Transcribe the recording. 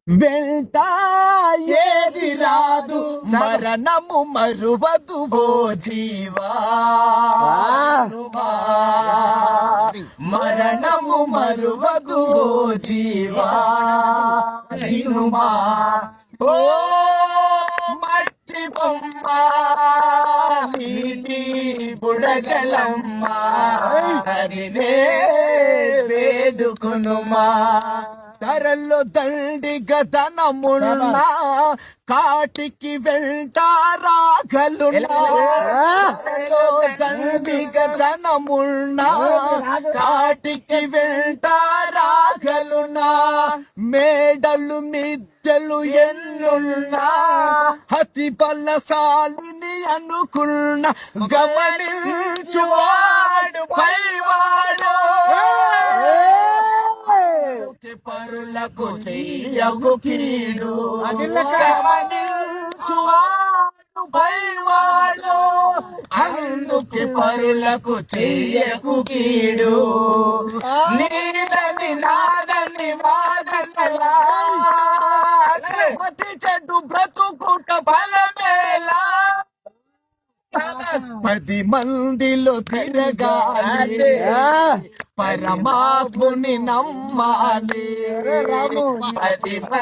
వెంట ఏది రాదు మరణము మరువదు ఓ జీవా మరణము మరువదు ఓ జీవా వినుమా ఓ మట్టి బొమ్మ నీటి బుడగలమ్మ హరినే వేడుకొనుమా ధరల్లో దండిగతనమున్నా కాటికి వెంట రాగలున్నా దండిగతనమున్నా కాటికి వెంట రాగలున్నా మేడలు మిద్దెలు ఎన్నున్నా అతి బలశాలిని అనుకున్న గమనించువాడు పైవాడు పరులకు చెయ్యకు కీడు గమనించువాడు పైవాడు అందుకే పరులకు చెయ్యకు కీడు నీదని నాదని వాదనలా మతి చెడ్డు బ్రతుకుట బలమేలా 10 మందిలో తిరగాలి పరమాత్ముని నమ్మాలి 10